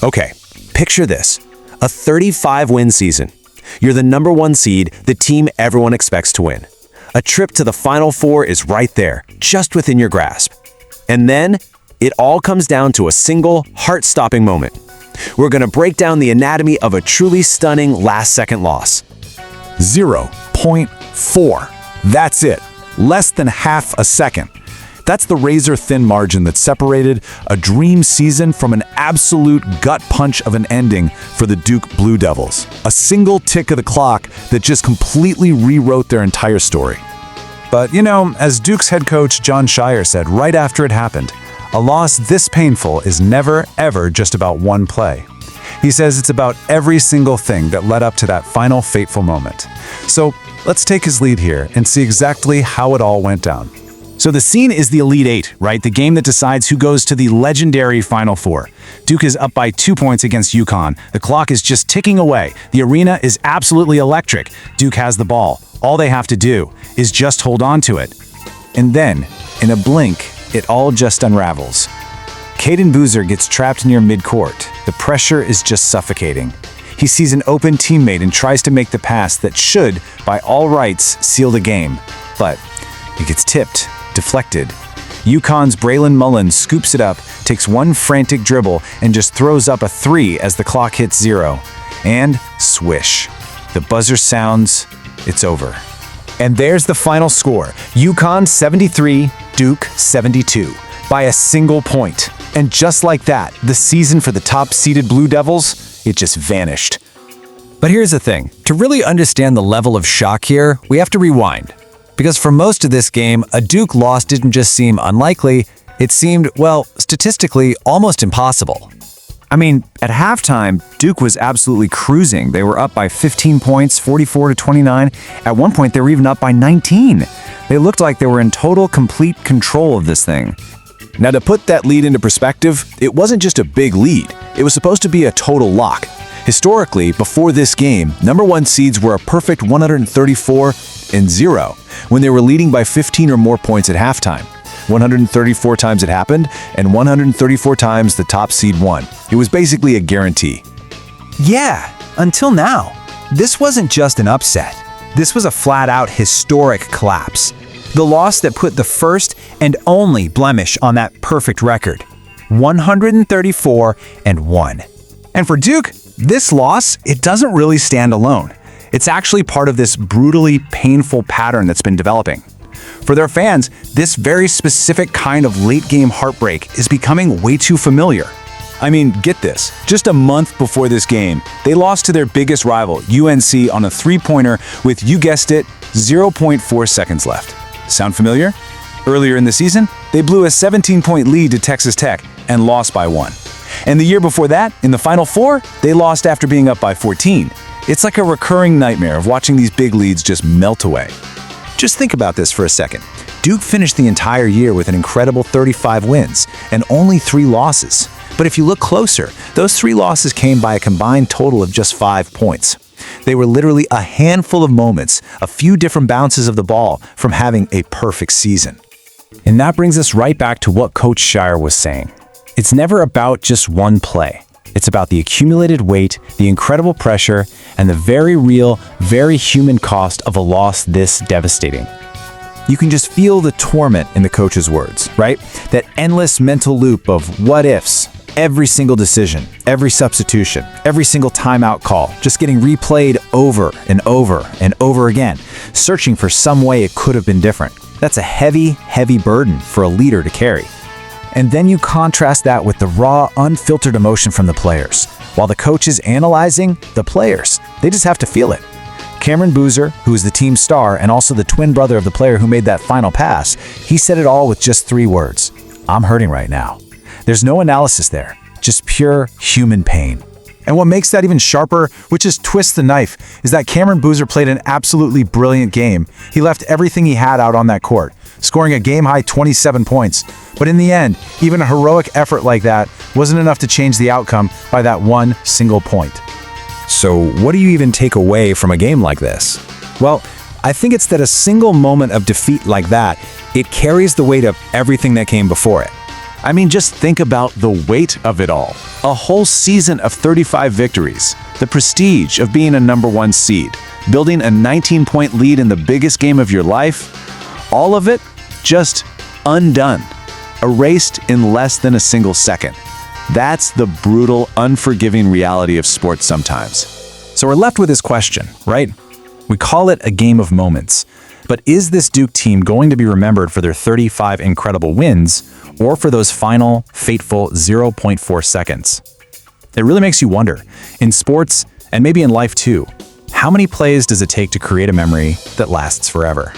Okay, picture this. A 35-win season. You're the number 1 seed, the team everyone expects to win. A trip to the Final Four is right there, just within your grasp. And then, it all comes down to a single, heart-stopping moment. We're going to break down the anatomy of a truly stunning last-second loss. 0.4. That's it. Less than half a second. That's the razor-thin margin that separated a dream season from an absolute gut punch of an ending for the Duke Blue Devils. A single tick of the clock that just completely rewrote their entire story. But, as Duke's head coach Jon Scheyer said right after it happened, a loss this painful is never, ever just about one play. He says it's about every single thing that led up to that final fateful moment. So let's take his lead here and see exactly how it all went down. So the scene is the Elite Eight, right? The game that decides who goes to the legendary Final Four. Duke is up by 2 points against UConn. The clock is just ticking away. The arena is absolutely electric. Duke has the ball. All they have to do is just hold on to it. And then, in a blink, it all just unravels. Cayden Boozer gets trapped near midcourt. The pressure is just suffocating. He sees an open teammate and tries to make the pass that should, by all rights, seal the game. But it gets tipped, deflected. UConn's Braylon Mullins scoops it up, takes one frantic dribble, and just throws up a 3 as the clock hits 0. And swish. The buzzer sounds, it's over. And there's the final score. UConn 73, Duke 72. By a single point. And just like that, the season for the top-seeded Blue Devils, it just vanished. But here's the thing. To really understand the level of shock here, we have to rewind. Because for most of this game, a Duke loss didn't just seem unlikely, it seemed, well, statistically, almost impossible. I mean, at halftime, Duke was absolutely cruising. They were up by 15 points, 44-29. At one point, they were even up by 19. They looked like they were in total, complete control of this thing. Now, to put that lead into perspective, it wasn't just a big lead. It was supposed to be a total lock. Historically, before this game, number 1 seeds were a perfect 134-0 when they were leading by 15 or more points at halftime. 134 times it happened, and 134 times the top seed won. It was basically a guarantee. Yeah, until now. This wasn't just an upset. This was a flat-out historic collapse. The loss that put the first and only blemish on that perfect record. 134-1. And for Duke, this loss, it doesn't really stand alone. It's actually part of this brutally painful pattern that's been developing. For their fans, this very specific kind of late-game heartbreak is becoming way too familiar. I mean, get this. Just a month before this game, they lost to their biggest rival, UNC, on a 3-pointer with, you guessed it, 0.4 seconds left. Sound familiar? Earlier in the season, they blew a 17-point lead to Texas Tech and lost by 1. And the year before that, in the Final Four, they lost after being up by 14. It's like a recurring nightmare of watching these big leads just melt away. Just think about this for a second. Duke finished the entire year with an incredible 35 wins and only 3 losses. But if you look closer, those 3 losses came by a combined total of just 5 points. They were literally a handful of moments, a few different bounces of the ball from having a perfect season. And that brings us right back to what Coach Scheyer was saying. It's never about just one play. It's about the accumulated weight, the incredible pressure, and the very real, very human cost of a loss this devastating. You can just feel the torment in the coach's words, right? That endless mental loop of what-ifs, every single decision, every substitution, every single timeout call, just getting replayed over and over and over again, searching for some way it could have been different. That's a heavy, heavy burden for a leader to carry. And then you contrast that with the raw, unfiltered emotion from the players. While the coach is analyzing, the players, they just have to feel it. Cayden Boozer, who is the team star and also the twin brother of the player who made that final pass, he said it all with just 3 words. I'm hurting right now. There's no analysis there, just pure human pain. And what makes that even sharper, which just twists the knife, is that Cayden Boozer played an absolutely brilliant game. He left everything he had out on that court, scoring a game-high 27 points. But in the end, even a heroic effort like that wasn't enough to change the outcome by that one single point. So what do you even take away from a game like this? Well, I think it's that a single moment of defeat like that, it carries the weight of everything that came before it. I mean, just think about the weight of it all. A whole season of 35 victories, the prestige of being a #1 seed, building a 19-point lead in the biggest game of your life, all of it just undone, erased in less than a single second. That's the brutal, unforgiving reality of sports sometimes. So we're left with this question, right? We call it a game of moments. But is this Duke team going to be remembered for their 35 incredible wins or for those final, fateful 0.4 seconds? It really makes you wonder, in sports and maybe in life too, how many plays does it take to create a memory that lasts forever?